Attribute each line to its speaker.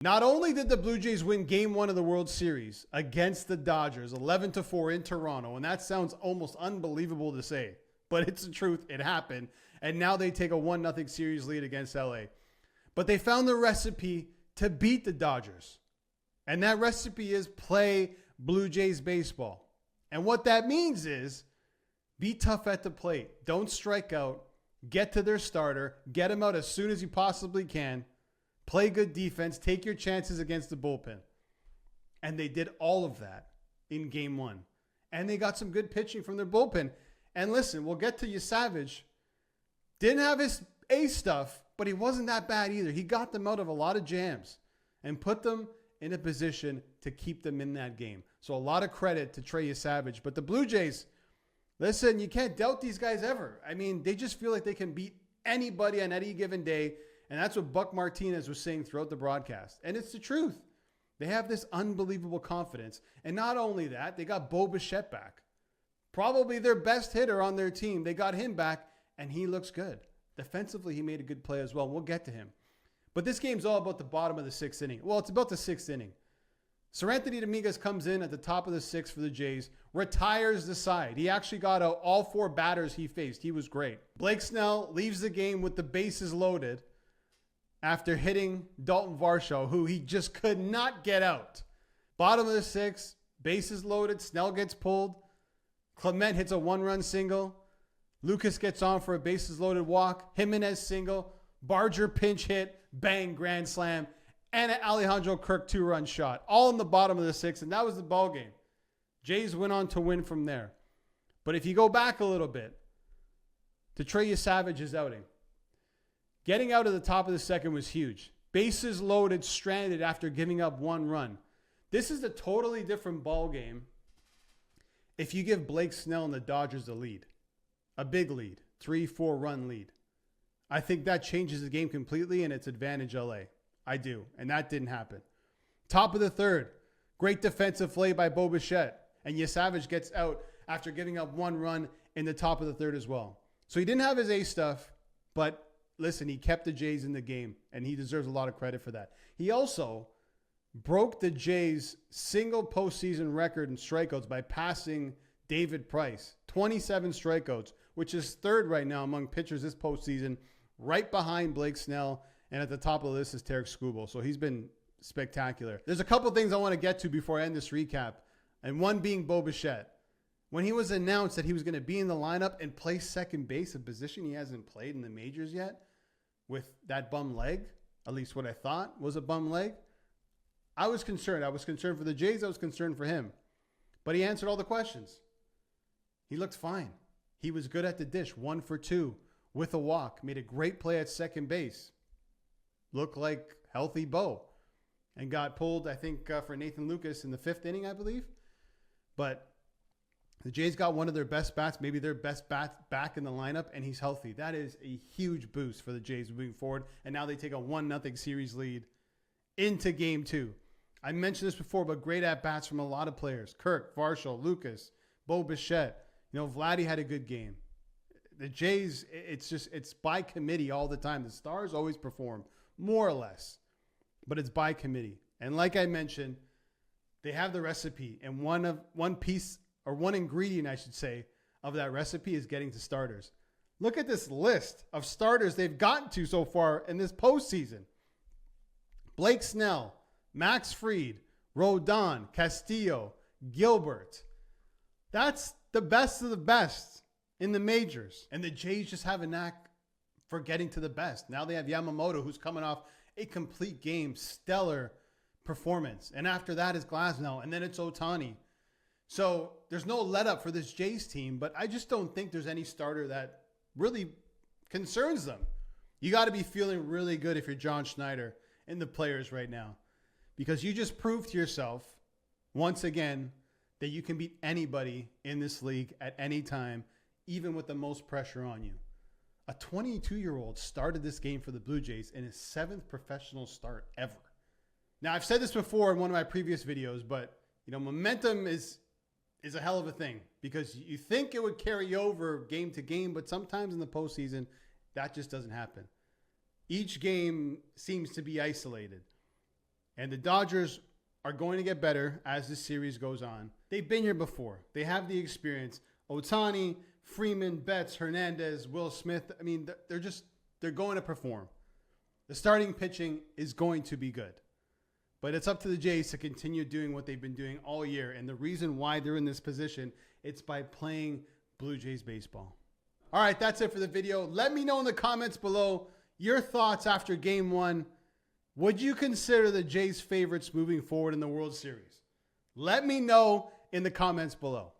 Speaker 1: Not only did the Blue Jays win Game 1 of the World Series against the Dodgers, 11-4 in Toronto, and that sounds almost unbelievable to say, but it's the truth. It happened. And now they take a 1-0 series lead against LA. But they found the recipe to beat the Dodgers. And that recipe is play Blue Jays baseball. And what that means is be tough at the plate. Don't strike out. Get to their starter. Get him out as soon as you possibly can. Play good defense. Take your chances against the bullpen. And they did all of that in Game 1. And they got some good pitching from their bullpen. And listen, we'll get to Savage. Didn't have his A stuff, but he wasn't that bad either. He got them out of a lot of jams and put them in a position to keep them in that game. So a lot of credit to Trey Savage. But the Blue Jays, listen, you can't doubt these guys ever. I mean, they just feel like they can beat anybody on any given day. And that's what Buck Martinez was saying throughout the broadcast. And it's the truth. They have this unbelievable confidence. And not only that, they got Bo Bichette back. Probably their best hitter on their team. They got him back, and he looks good. Defensively, he made a good play as well. We'll get to him. But this game's all about the bottom of the 6th inning. Well, it's about the 6th inning. Seranthony Dominguez comes in at the top of the 6th for the Jays, retires the side. He actually got out all 4 batters he faced. He was great. Blake Snell leaves the game with the bases loaded after hitting Dalton Varsho, who he just could not get out. Bottom of the 6th, bases loaded. Snell gets pulled. Clement hits a 1-run single. Lucas gets on for a bases-loaded walk. Jimenez single. Barger pinch hit. Bang, grand slam. And an Alejandro Kirk 2-run shot. All in the bottom of the 6th, and that was the ball game. Jays went on to win from there. But if you go back a little bit to Trey Savage's outing, getting out of the top of the 2nd was huge. Bases loaded, stranded after giving up 1 run. This is a totally different ball game if you give Blake Snell and the Dodgers a lead. A big lead. 3-4 run lead. I think that changes the game completely and it's advantage LA. I do. And that didn't happen. Top of the 3rd. Great defensive play by Bo Bichette. And Savage gets out after giving up 1 run in the top of the 3rd as well. So he didn't have his A stuff, but listen, he kept the Jays in the game and he deserves a lot of credit for that. He also broke the Jays' single postseason record in strikeouts by passing David Price. 27 strikeouts, which is 3rd right now among pitchers this postseason, right behind Blake Snell. And at the top of the list is Tarek Skubal. So he's been spectacular. There's a couple things I want to get to before I end this recap. And one being Bo Bichette. When he was announced that he was going to be in the lineup and play second base, a position he hasn't played in the majors yet, with that bum leg, at least what I thought was a bum leg, I was concerned. I was concerned for the Jays. I was concerned for him. But he answered all the questions. He looked fine. He was good at the dish. 1 for 2 with a walk. Made a great play at second base. Looked like healthy Bo. And got pulled, I think, for Nathan Lucas in the 5th inning, I believe. But the Jays got one of their best bats, maybe their best bat back in the lineup, and he's healthy. That is a huge boost for the Jays moving forward. And now they take a 1-0 series lead into Game 2. I mentioned this before, but great at-bats from a lot of players. Kirk, Varsho, Lucas, Bo Bichette. Vladdy had a good game. The Jays, it's by committee all the time. The Stars always perform, more or less. But it's by committee. And like I mentioned, they have the recipe. And one piece, or one ingredient, I should say, of that recipe is getting to starters. Look at this list of starters they've gotten to so far in this postseason. Blake Snell, Max Fried, Rodon, Castillo, Gilbert. That's the best of the best in the majors. And the Jays just have a knack for getting to the best. Now they have Yamamoto, who's coming off a complete game, stellar performance. And after that is Glasnow, and then it's Ohtani. So there's no let up for this Jays team, but I just don't think there's any starter that really concerns them. You got to be feeling really good if you're John Schneider and the players right now, because you just proved to yourself once again that you can beat anybody in this league at any time, even with the most pressure on you. A 22-year-old started this game for the Blue Jays in his 7th professional start ever. Now, I've said this before in one of my previous videos, but momentum is a hell of a thing, because you think it would carry over game to game, but sometimes in the postseason, that just doesn't happen. Each game seems to be isolated. And the Dodgers are going to get better as this series goes on. They've been here before. They have the experience. Ohtani, Freeman, Betts, Hernandez, Will Smith. I mean, they're going to perform. The starting pitching is going to be good. But it's up to the Jays to continue doing what they've been doing all year. And the reason why they're in this position, it's by playing Blue Jays baseball. All right, that's it for the video. Let me know in the comments below your thoughts after Game 1. Would you consider the Jays favorites moving forward in the World Series? Let me know in the comments below.